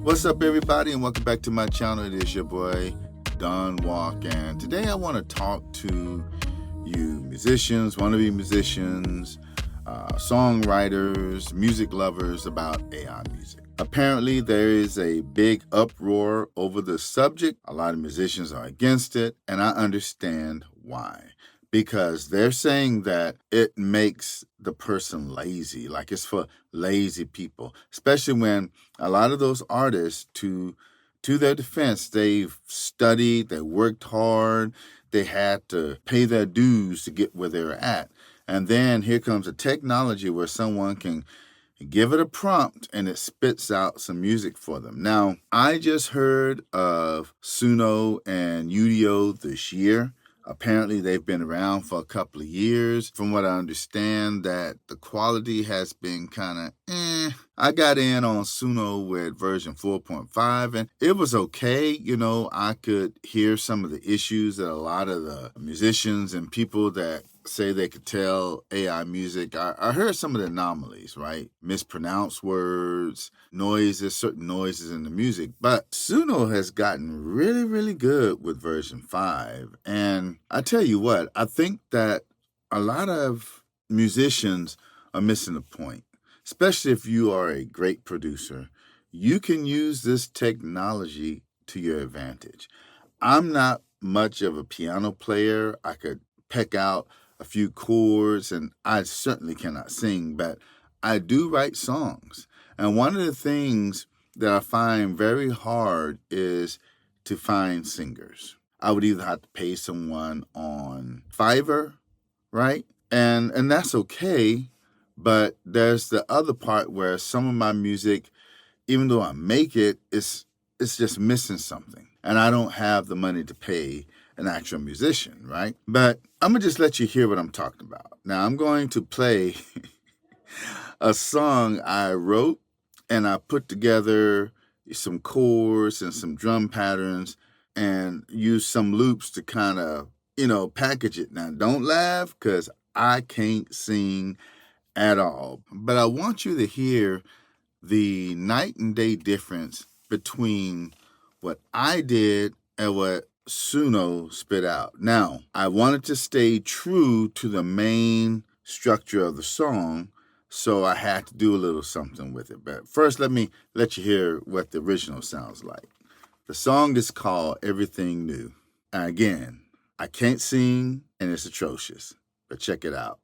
What's up, everybody, and welcome back to my channel. It is your boy, Don Walk, and today I want to talk to you musicians, wannabe musicians, songwriters, music lovers about AI music. Apparently, there is a big uproar over the subject. A lot of musicians are against it, and I understand why. Because they're saying that it makes the person lazy, like it's for lazy people, especially when a lot of those artists, to their defense, they've studied, they worked hard, they had to pay their dues to get where they're at. And then here comes a technology where someone can give it a prompt and it spits out some music for them. Now, I just heard of SUNO and UDO this year. Apparently, they've been around for a couple of years. From what I understand, that the quality has been kind of I got in on SUNO with version 4.5, and it was okay. You know, I could hear some of the issues that a lot of the musicians and people that say they could tell AI music. I heard some of the anomalies, right? Mispronounced words, noises, certain noises in the music. But SUNO has gotten really, really good with version 5. And I tell you what, I think that a lot of musicians are missing the point, especially if you are a great producer. You can use this technology to your advantage. I'm not much of a piano player. I could peck out a few chords, and I certainly cannot sing, but I do write songs. And one of the things that I find very hard is to find singers. I would either have to pay someone on Fiverr, right? And that's okay, but there's the other part where some of my music, even though I make it, it's just missing something. And I don't have the money to pay an actual musician, right? But I'm going to just let you hear what I'm talking about. Now, I'm going to play a song I wrote, and I put together some chords and some drum patterns and use some loops to kind of, package it. Now, don't laugh, because I can't sing at all. But I want you to hear the night and day difference between what I did and what SUNO spit out. Now, I wanted to stay true to the main structure of the song, so I had to do a little something with it. But first, let me let you hear what the original sounds like. The song is called Everything New. And again, I can't sing, and it's atrocious, but check it out.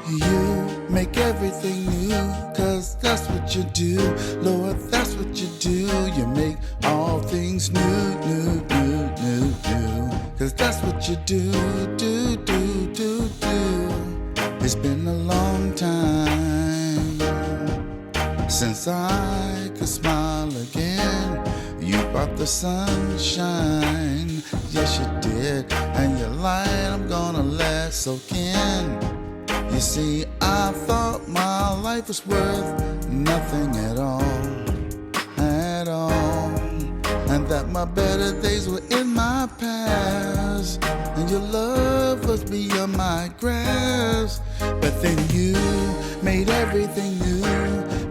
You make everything new, 'cause that's what you do. Lord, that's what you do. You make all things new, new, new, new, new. 'Cause that's what you do, do, do, do, do. It's been a long time since I could smile again. You brought the sunshine, yes you did. And your light I'm gonna let soak in. You see, I thought my life was worth nothing at all, at all. And that my better days were in my past, and your love was beyond my grasp. But then you made everything new,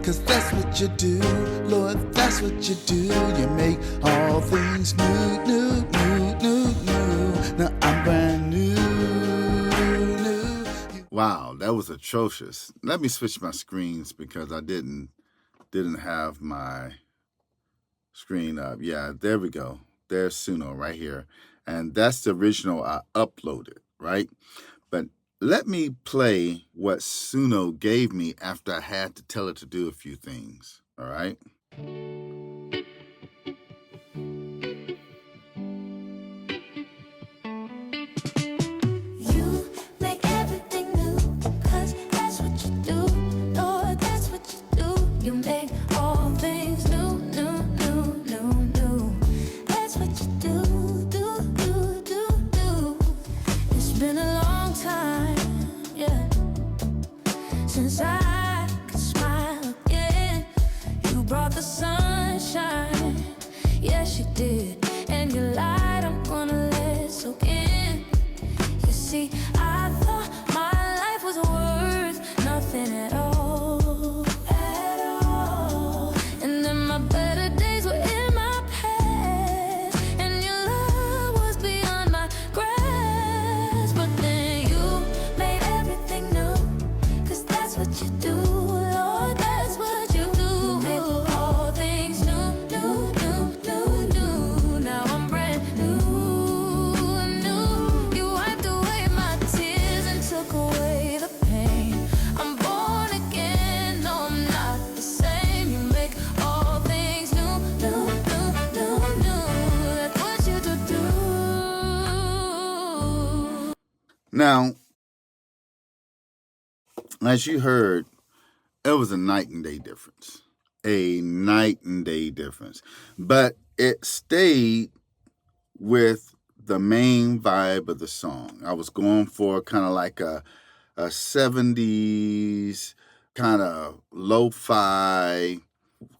'cause that's what you do, Lord, that's what you do. You make all things new, new, new, new, new. Now I'm brand new. Wow, that was atrocious. Let me switch my screens because I didn't have my screen up. Yeah, there we go. There's SUNO right here. And that's the original I uploaded, right? But let me play what SUNO gave me after I had to tell it to do a few things, all right? Since I could smile again, you brought the sunshine. Yes, you did. And your light, I'm gonna let soak in. You see, I thought my Now, as you heard, it was a night and day difference. A night and day difference. But it stayed with the main vibe of the song. I was going for kind of like a 70s kind of lo-fi,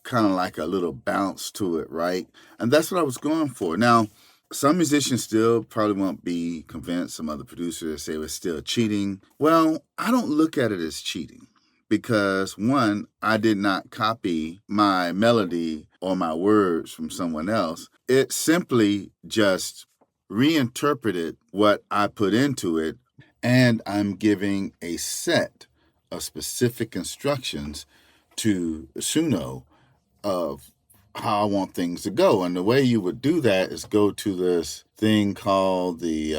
kind of like a little bounce to it, right? And that's what I was going for. Now, some musicians still probably won't be convinced. Some other producers say it's still cheating. Well, I don't look at it as cheating because one, I did not copy my melody or my words from someone else. It simply just reinterpreted what I put into it, and I'm giving a set of specific instructions to SUNO of how I want things to go. And the way you would do that is go to this thing called the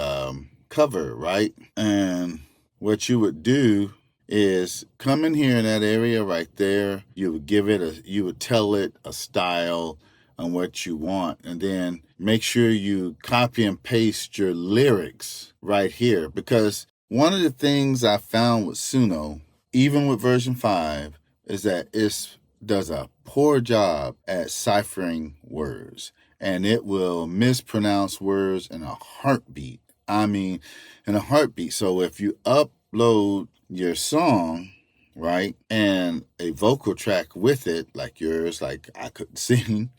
cover, right? And what you would do is come in here in that area right there. You would you would tell it a style on what you want, and then make sure you copy and paste your lyrics right here. Because one of the things I found with Suno, even with version 5, is that it does a poor job at ciphering words, and it will mispronounce words in a heartbeat. I mean, in a heartbeat. So if you upload your song, right, and a vocal track with it, like yours, like I couldn't sing,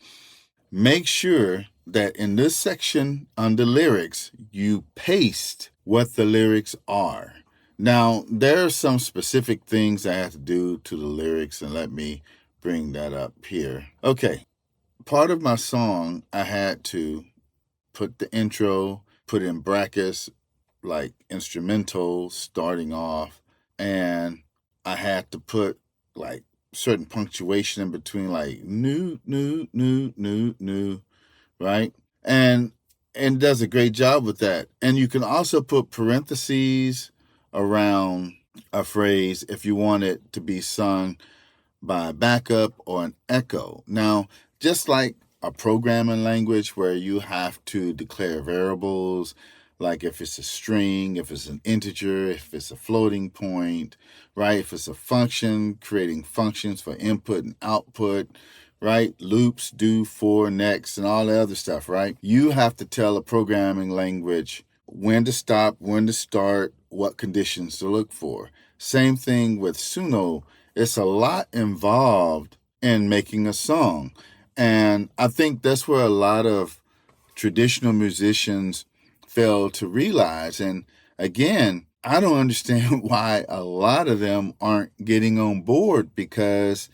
make sure that in this section under lyrics, you paste what the lyrics are. Now, there are some specific things I have to do to the lyrics, and let me bring that up here. Okay, part of my song, I had to put the intro, put in brackets, like instrumental starting off, and I had to put like certain punctuation in between, like new, right? And does a great job with that. And you can also put parentheses around a phrase if you want it to be sung by a backup or an echo. Now, just like a programming language where you have to declare variables, like if it's a string, if it's an integer, if it's a floating point, right? If it's a function, creating functions for input and output, right? Loops, do, for, next, and all the other stuff, right? You have to tell a programming language when to stop, when to start, what conditions to look for. Same thing with Suno. It's a lot involved in making a song. And I think that's where a lot of traditional musicians fail to realize. And again, I don't understand why a lot of them aren't getting on board, because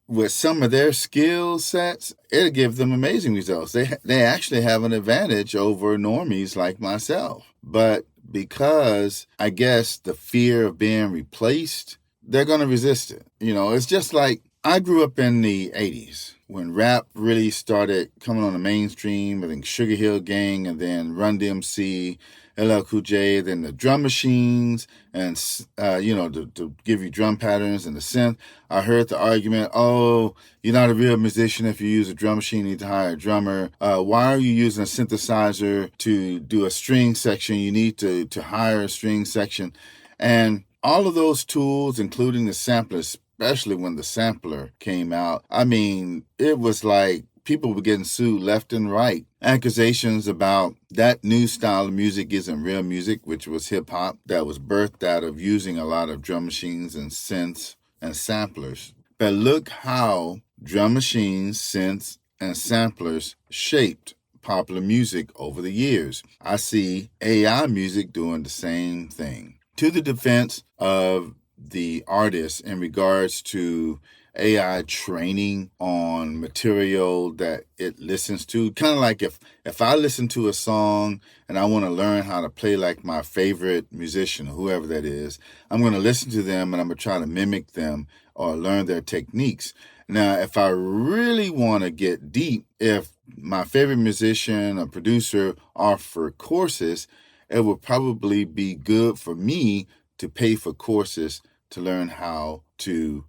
with some of their skill sets, it'll give them amazing results. They actually have an advantage over normies like myself. But because I guess the fear of being replaced, they're going to resist it. You know, it's just like I grew up in the 80s when rap really started coming on the mainstream. I think Sugar Hill Gang, and then Run DMC, LL Cool J, then the drum machines, and to give you drum patterns and the synth. I heard the argument, oh, you're not a real musician if you use a drum machine, you need to hire a drummer. Why are you using a synthesizer to do a string section? You need to hire a string section. And all of those tools, including the sampler, especially when the sampler came out, I mean, it was like people were getting sued left and right. Accusations about that new style of music isn't real music, which was hip hop, that was birthed out of using a lot of drum machines and synths and samplers. But look how drum machines, synths, and samplers shaped popular music over the years. I see AI music doing the same thing. To the defense of the artist in regards to AI training on material that it listens to, kind of like if I listen to a song and I want to learn how to play like my favorite musician, whoever that is, I'm going to listen to them and I'm going to try to mimic them or learn their techniques. Now, if I really want to get deep, if my favorite musician or producer offer courses, it would probably be good for me to pay for courses to learn how to,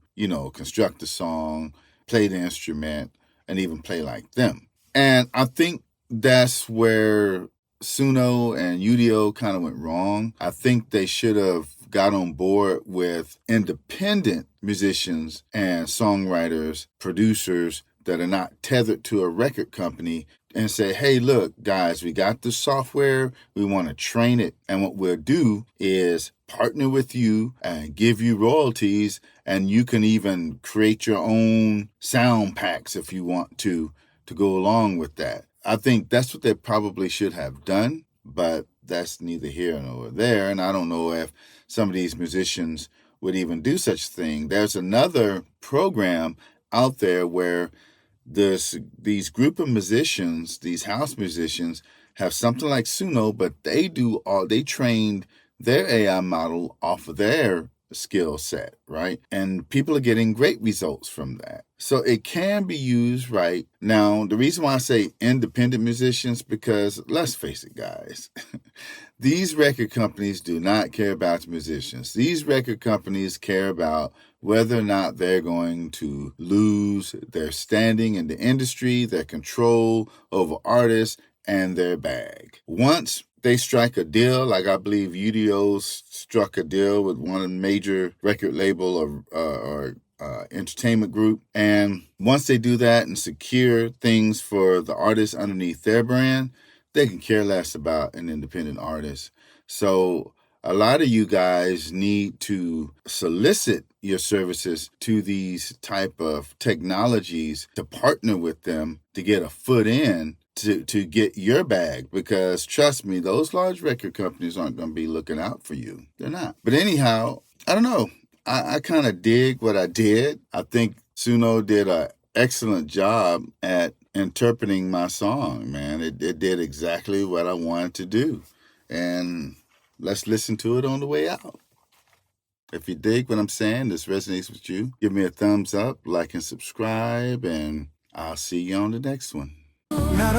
construct a song, play the instrument, and even play like them. And I think that's where SUNO and UDO kind of went wrong. I think they should have got on board with independent musicians and songwriters, producers that are not tethered to a record company and say, hey, look, guys, we got the software. We want to train it. And what we'll do is partner with you and give you royalties. And you can even create your own sound packs if you want to go along with that. I think that's what they probably should have done, but that's neither here nor there. And I don't know if some of these musicians would even do such a thing. There's another program out there where these group of musicians, these house musicians, have something like SUNO, but they trained their AI model off of their skill set, right? And people are getting great results from that. So it can be used right. Now, the reason why I say independent musicians, because let's face it, guys, these record companies do not care about musicians. These record companies care about whether or not they're going to lose their standing in the industry, their control over artists, and their bag. Once they strike a deal, like I believe UDO struck a deal with one major record label or entertainment group. And once they do that and secure things for the artists underneath their brand, they can care less about an independent artist. So a lot of you guys need to solicit your services to these type of technologies to partner with them to get a foot in to get your bag, because trust me, those large record companies aren't going to be looking out for you. They're not. But anyhow, I don't know. I kind of dig what I did. I think SUNO did an excellent job at interpreting my song, man. It did exactly what I wanted to do. And let's listen to it on the way out. If you dig what I'm saying, this resonates with you, give me a thumbs up, like and subscribe, and I'll see you on the next one. Not